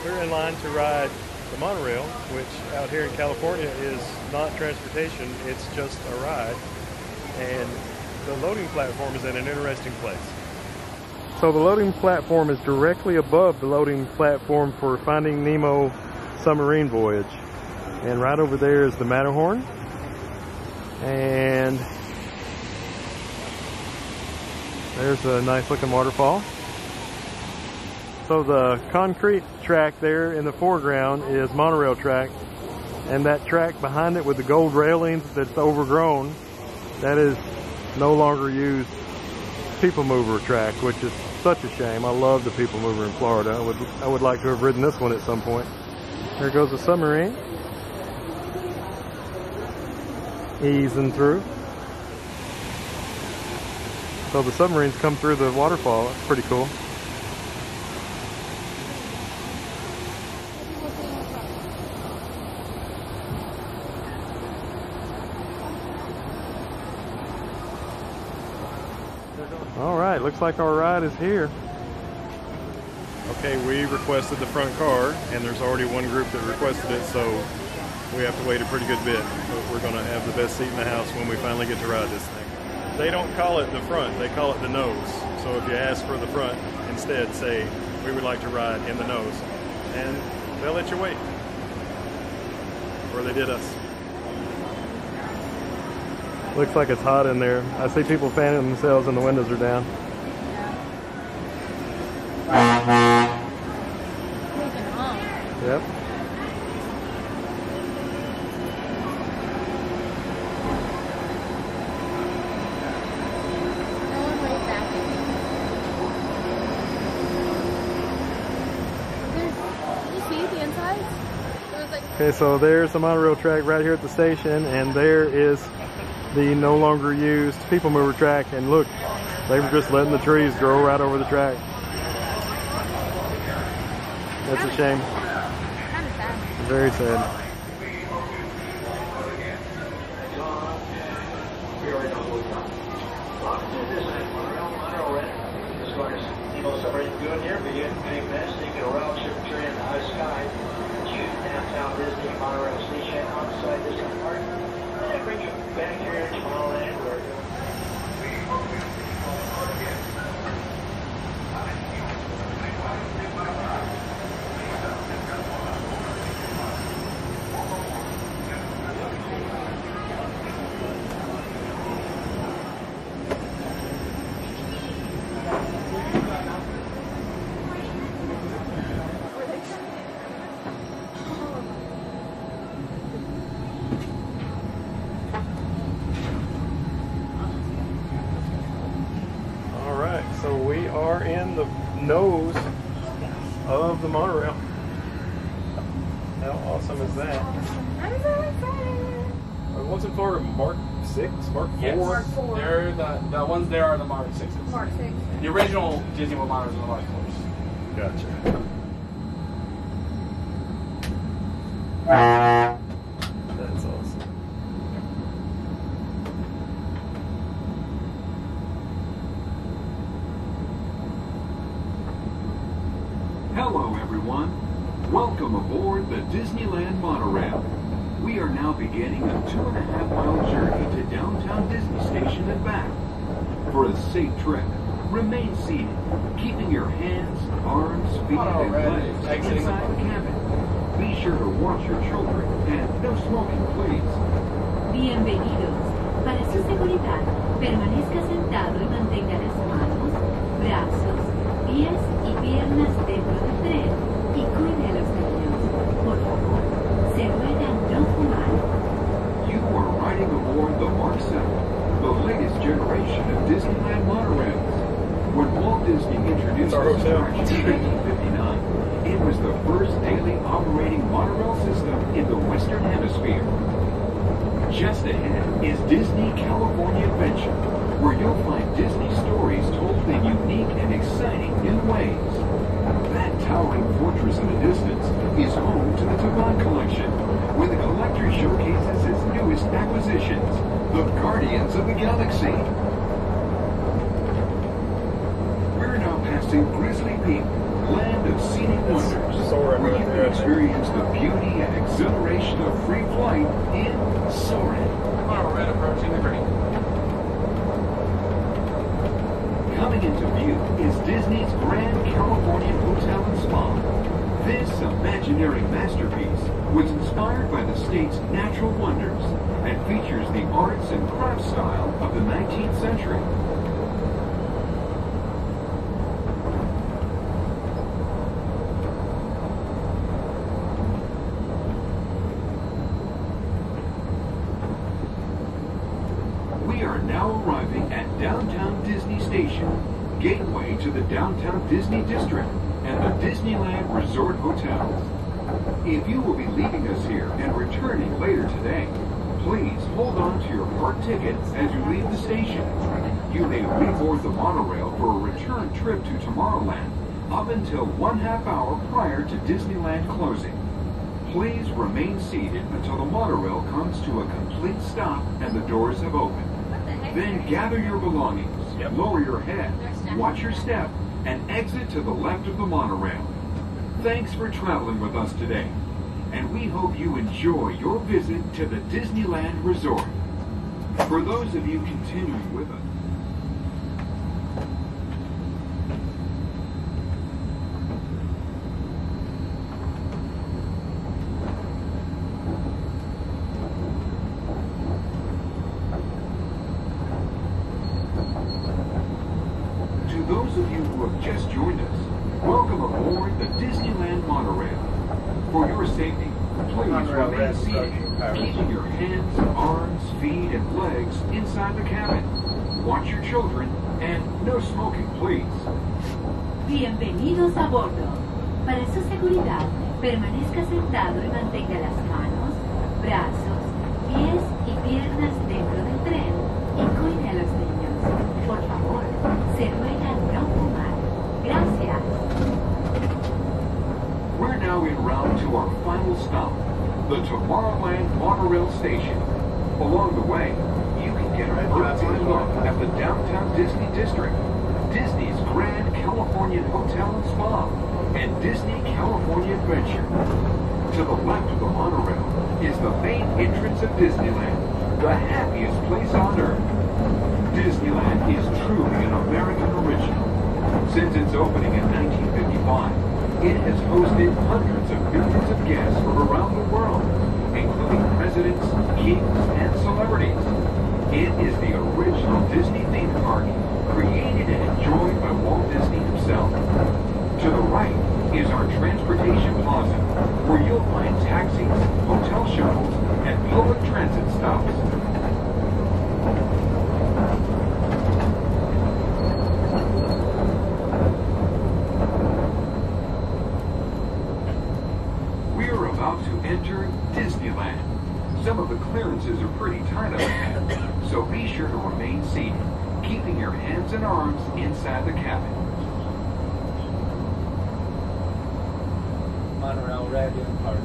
we're in line to ride the monorail, which out here in California is not transportation, it's just a ride. And the loading platform is in an interesting place. So the loading platform is directly above the loading platform for Finding Nemo submarine voyage. And right over there is the Matterhorn. And there's a nice looking waterfall. So the concrete track there in the foreground is monorail track, and that track behind it with the gold railings that's overgrown, that is no longer used people mover track, which is such a shame. I love the people mover in Florida. I would like to have ridden this one at some point. There goes the submarine, easing through. So the submarines come through the waterfall. It's pretty cool. Alright, looks like our ride is here. Okay, we requested the front car, and there's already one group that requested it, so we have to wait a pretty good bit. But we're going to have the best seat in the house when we finally get to ride this thing. They don't call it the front, they call it the nose. So if you ask for the front, instead say, we would like to ride in the nose. And they'll let you wait. Or they did us. Looks like it's hot in there. I see people fanning themselves and the windows are down. Yep. Okay, so there's the monorail track right here at the station, and there is the no longer used people mover track, and look, they were just letting the trees grow right over the track. That's a shame. Very sad. Downtown Disney monorail station outside Disney Park. And bring you back here to Tomorrowland, where so we are in the nose of the monorail. How awesome is that? I'm so excited. What's in Florida? Mark 6? Mark 4? Yes. Mark 4. They're the ones there are the Mark 6s. Mark 6. The original Disney World monitors are the Mark 4s. Gotcha. That's awesome. Hello everyone. Welcome aboard the Disneyland Monorail. We are now beginning a 2.5-mile journey to downtown Disney Station and back. For a safe trip, remain seated, keeping your hands, arms, feet, and legs inside the cabin. Be sure to watch your children and no smoking, please. Bienvenidos. Para su seguridad, permanezca sentado y mantenga las manos, brazos, pies y piernas dentro del tren y cuide a los niños. Por favor, se ruega no fumar. You are riding aboard the Mark 7, the latest generation of Disneyland monorails. When Walt Disney introduced this attraction in 1959, it was the first daily operating monorail system in the Western Hemisphere. Just ahead is Disney California Adventure, where you'll find Disney stories told in unique and exciting new ways. That towering fortress in the distance is home to the Toboggan Collection, where the collector showcases its newest acquisitions, the Guardians of the Galaxy. We're now passing Grizzly Peak, land of scenic wonders, where you experience the beauty and exhilaration of free flight in Soarin'. Tomorrow, red approaching the green. Coming into view is Disney's Grand Californian Hotel and Spa. This imaginary masterpiece was inspired by the state's natural wonders and features the arts and crafts style of the 19th century. We are now arriving at Downtown Disney Station, gateway to the Downtown Disney District and the Disneyland Resort Hotels. If you will be leaving us here and returning later today, please hold on to your park tickets as you leave the station. You may reboard the monorail for a return trip to Tomorrowland up until 1/2 hour prior to Disneyland closing. Please remain seated until the monorail comes to a complete stop and the doors have opened. Then gather your belongings, lower your head, watch your step, and exit to the left of the monorail. Thanks for traveling with us today, and we hope you enjoy your visit to the Disneyland Resort. For those of you continuing with us, those of you who have just joined us, welcome aboard the Disneyland Monorail. For your safety, please remain seated, keeping your hands, arms, feet, and legs inside the cabin. Watch your children, and no smoking, please. Bienvenidos a bordo. Para su seguridad, permanezca sentado y mantenga las manos, brazos, pies y piernas dentro del tren y cuide a los niños. Por favor, se ruega no fumar. Gracias. We're now en route to our final stop, the Tomorrowland Monorail Station. Along the way, you can get a bird's-eye look at the Downtown Disney District, Disney's Grand Californian Hotel and Spa, and Disney California Adventure. To the left of the monorail is the main entrance of Disneyland, the happiest place on earth. Disneyland is truly an American original. Since its opening in 1955, it has hosted hundreds of millions of guests from around the world, including presidents, kings, and celebrities. It is the original Disney theme park, created and enjoyed by Walt Disney himself. To the right is our transportation plaza, where you'll find taxis, hotel shuttles, and public transit stops. We're about to enter Disneyland. Some of the clearances are pretty tight up ahead, so be sure to remain seated, keeping your hands and arms inside the cabin. Monorail ready and parked.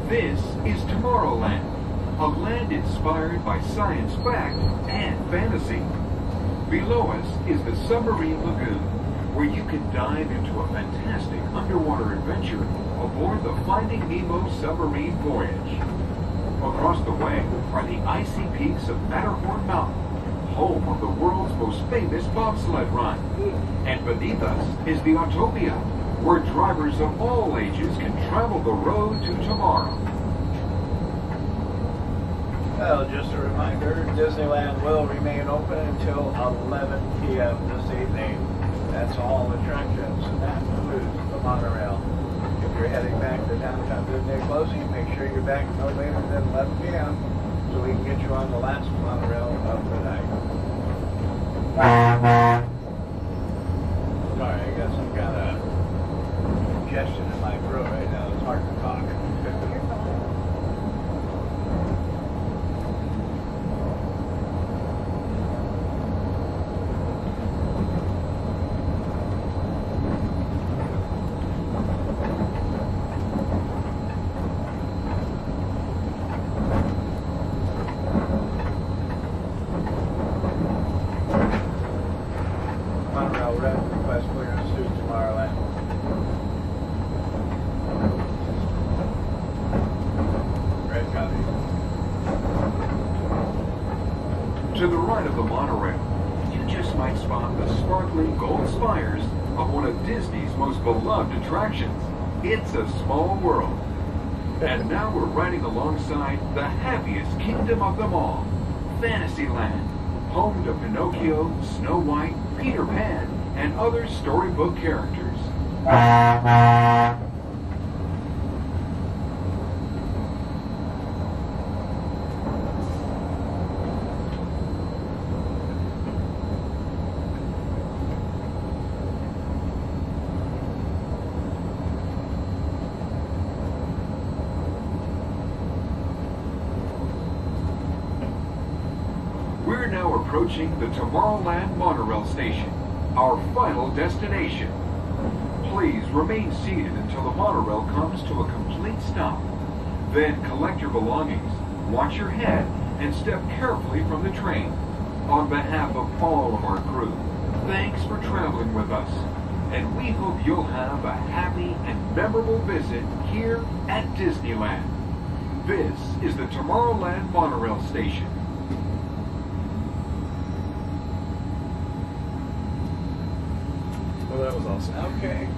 This is Tomorrowland, a land inspired by science fact and fantasy. Below us is the Submarine Lagoon, where you can dive into a fantastic underwater adventure aboard the Finding Nemo submarine voyage. Across the way are the icy peaks of Matterhorn Mountain, home of the world's most famous bobsled run. And beneath us is the Autopia, where drivers of all ages can travel the road to tomorrow. Well, just a reminder, Disneyland will remain open until 11 p.m. this evening. That's all attractions, and that includes the monorail. If you're heading back to Downtown Disney closing, make sure you're back no later than 11 p.m. so we can get you on the last monorail of the night. Sorry, I got some kind of congestion in my throat right now. It's hard to talk. red, request clearance to Tomorrowland. Red copy. To the right of the monorail, you just might spot the sparkling gold spires of one of Disney's most beloved attractions. It's a small world. And now we're riding alongside the happiest kingdom of them all, Fantasyland, home to Pinocchio, Snow White, Peter Pan, and other storybook characters. We're now approaching the Tomorrowland monorail station, our final destination. Please remain seated until the monorail comes to a complete stop. Then collect your belongings, watch your head, and step carefully from the train. On behalf of all of our crew, thanks for traveling with us, and we hope you'll have a happy and memorable visit here at Disneyland. This is the Tomorrowland monorail station. Well, that was awesome. Okay.